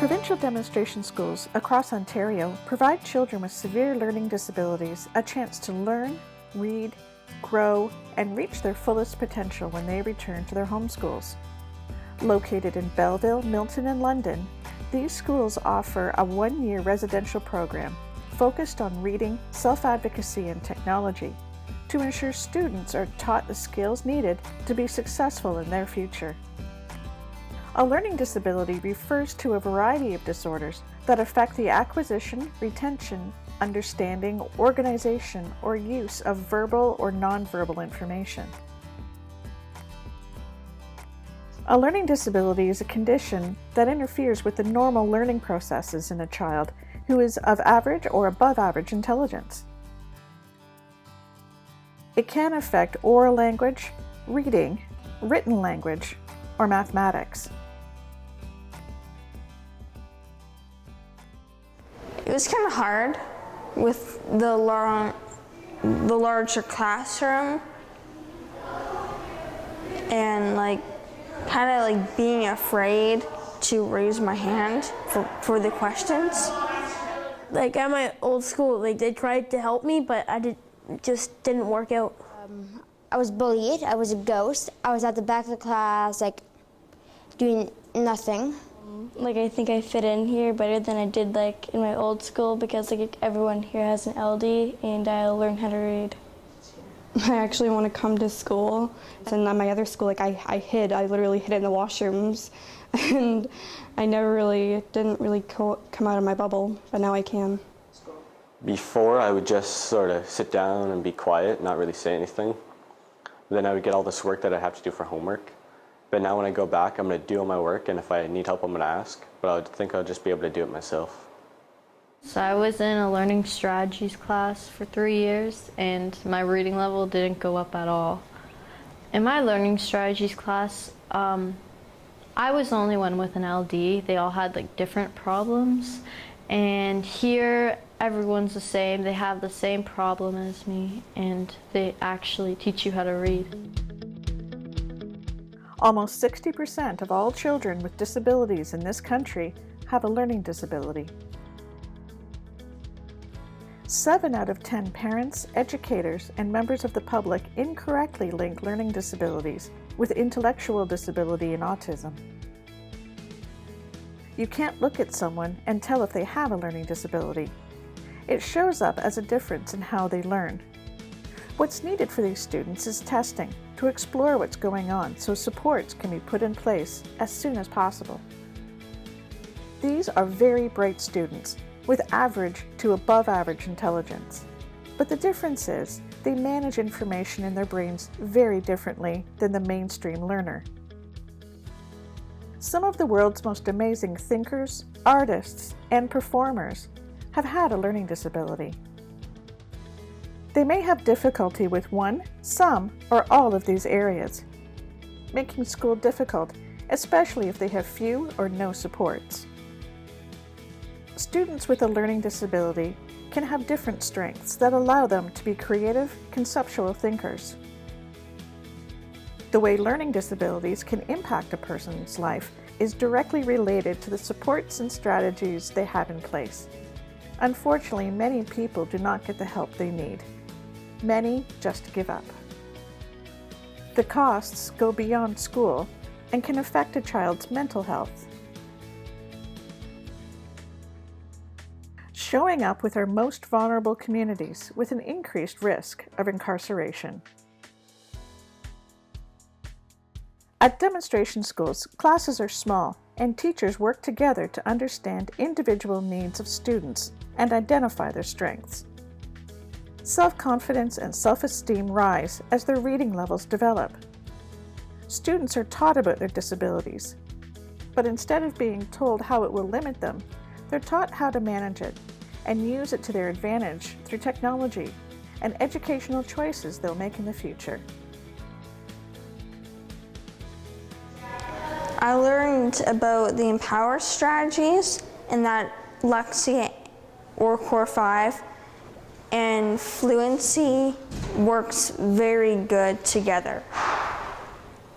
Provincial demonstration schools across Ontario provide children with severe learning disabilities a chance to learn, read, grow, and reach their fullest potential when they return to their home schools. Located in Belleville, Milton, and London, these schools offer a one-year residential program focused on reading, self-advocacy, and technology to ensure students are taught the skills needed to be successful in their future. A learning disability refers to a variety of disorders that affect the acquisition, retention, understanding, organization, or use of verbal or nonverbal information. A learning disability is a condition that interferes with the normal learning processes in a child who is of average or above average intelligence. It can affect oral language, reading, written language, or mathematics. It was kind of hard with the larger classroom and kind of being afraid to raise my hand for the questions. At my old school, they did try to help me, but just didn't work out. I was bullied. I was a ghost. I was at the back of the class, doing nothing. I think I fit in here better than I did in my old school because everyone here has an LD and I learned how to read. I actually want to come to school. And at my other school, I literally hid in the washrooms. And I didn't really come out of my bubble, but now I can. Before, I would just sort of sit down and be quiet, not really say anything. Then I would get all this work that I have to do for homework. But now when I go back, I'm going to do all my work, and if I need help, I'm going to ask. But I think I'll just be able to do it myself. So I was in a learning strategies class for 3 years, and my reading level didn't go up at all. In my learning strategies class, I was the only one with an LD. They all had different problems, and here everyone's the same. They have the same problem as me, and they actually teach you how to read. Almost 60% of all children with disabilities in this country have a learning disability. 7 out of 10 parents, educators, and members of the public incorrectly link learning disabilities with intellectual disability and autism. You can't look at someone and tell if they have a learning disability. It shows up as a difference in how they learn. What's needed for these students is testing to explore what's going on so supports can be put in place as soon as possible. These are very bright students with average to above average intelligence. But the difference is they manage information in their brains very differently than the mainstream learner. Some of the world's most amazing thinkers, artists, and performers have had a learning disability. They may have difficulty with one, some, or all of these areas, making school difficult, especially if they have few or no supports. Students with a learning disability can have different strengths that allow them to be creative, conceptual thinkers. The way learning disabilities can impact a person's life is directly related to the supports and strategies they have in place. Unfortunately, many people do not get the help they need. Many just give up. The costs go beyond school and can affect a child's mental health. Showing up with our most vulnerable communities with an increased risk of incarceration. At demonstration schools, classes are small and teachers work together to understand individual needs of students and identify their strengths. Self-confidence and self-esteem rise as their reading levels develop. Students are taught about their disabilities, but instead of being told how it will limit them, they're taught how to manage it and use it to their advantage through technology and educational choices they'll make in the future. I learned about the Empower strategies and that Lexi or Core 5 and Fluency works very good together.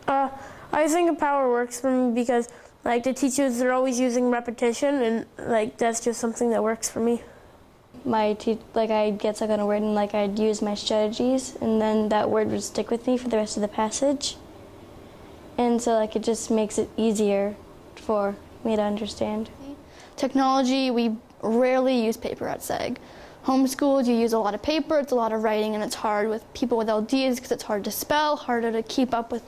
I think Empower works for me because Like the teachers are always using repetition, and like that's just something that works for me. I'd get stuck on a word and I'd use my strategies, and then that word would stick with me for the rest of the passage. And so it just makes it easier for me to understand. Technology, we rarely use paper at SEG. Homeschooled, you use a lot of paper, it's a lot of writing, and it's hard with people with LDs because it's hard to spell, harder to keep up with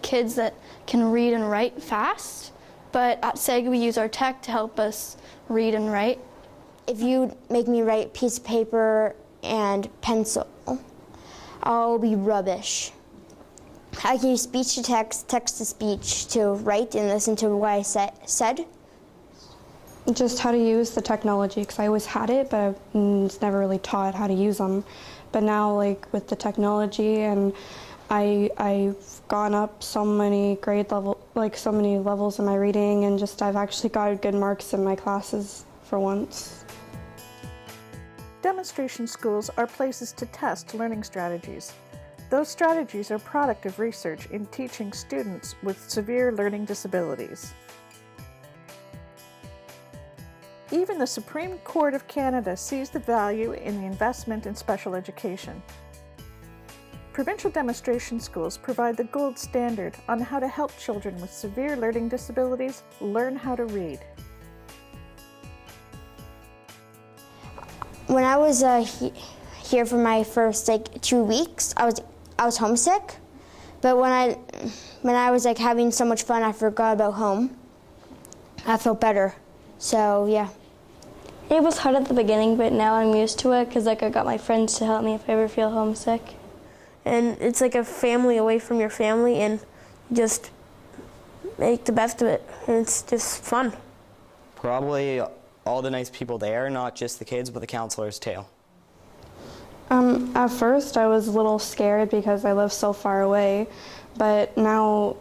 kids that can read and write fast. But at SEG, we use our tech to help us read and write. If you make me write piece of paper and pencil, I'll be rubbish. I can use speech to text, text to speech to write and listen to what I said. Just how to use the technology, because I always had it, but I was never really taught how to use them. But now, with the technology, and I've gone up so many so many levels in my reading, and I've actually got good marks in my classes for once. Demonstration schools are places to test learning strategies. Those strategies are product of research in teaching students with severe learning disabilities. Even the Supreme Court of Canada sees the value in the investment in special education. Provincial demonstration schools provide the gold standard on how to help children with severe learning disabilities learn how to read. When I was here for my first 2 weeks, I was homesick. But when I was having so much fun, I forgot about home. I felt better. So yeah. It was hard at the beginning, but now I'm used to it because I got my friends to help me if I ever feel homesick. And it's like a family away from your family, and just make the best of it. And it's just fun. Probably all the nice people there, not just the kids, but the counselors too. At first, I was a little scared because I live so far away, but now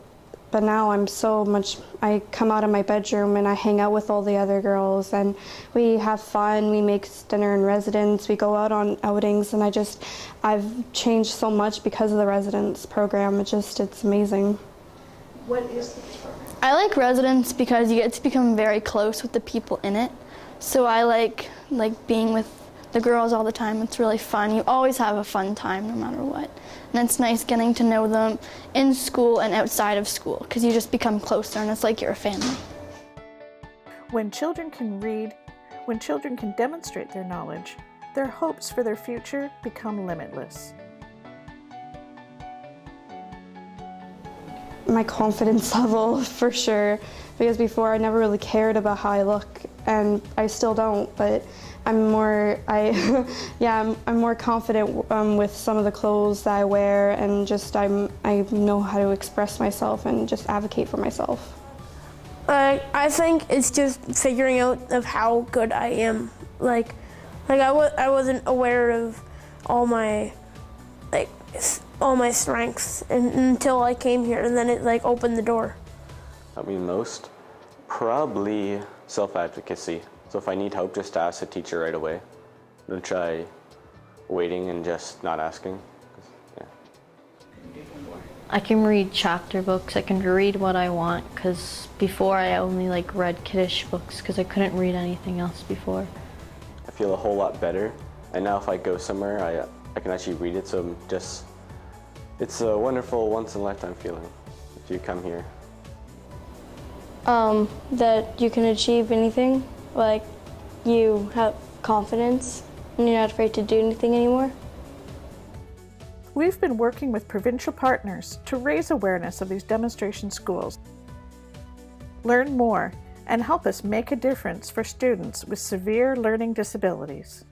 I'm so much. I come out of my bedroom and I hang out with all the other girls, and we have fun. We make dinner in residence. We go out on outings, and I've changed so much because of the residence program. It's amazing. What is this program? I like residence because you get to become very close with the people in it. So I like being with the girls all the time. It's really fun. You always have a fun time no matter what. And it's nice getting to know them in school and outside of school because you just become closer and it's like you're a family. When children can read, when children can demonstrate their knowledge, their hopes for their future become limitless. My confidence level, for sure, because before I never really cared about how I look, and I still don't, but I'm more confident with some of the clothes that I wear, and I know how to express myself and just advocate for myself. I think it's just figuring out of how good I am. I wasn't aware of all my strengths until I came here, and then it opened the door. Helped me most? Probably self-advocacy. So if I need help, just ask the teacher right away. Don't try waiting and just not asking. Yeah. I can read chapter books. I can read what I want, because before I only read kiddish books because I couldn't read anything else before. I feel a whole lot better, and now if I go somewhere, I can actually read it. So it's a wonderful once-in-a-lifetime feeling if you come here. That you can achieve anything, you have confidence and you're not afraid to do anything anymore. We've been working with provincial partners to raise awareness of these demonstration schools. Learn more and help us make a difference for students with severe learning disabilities.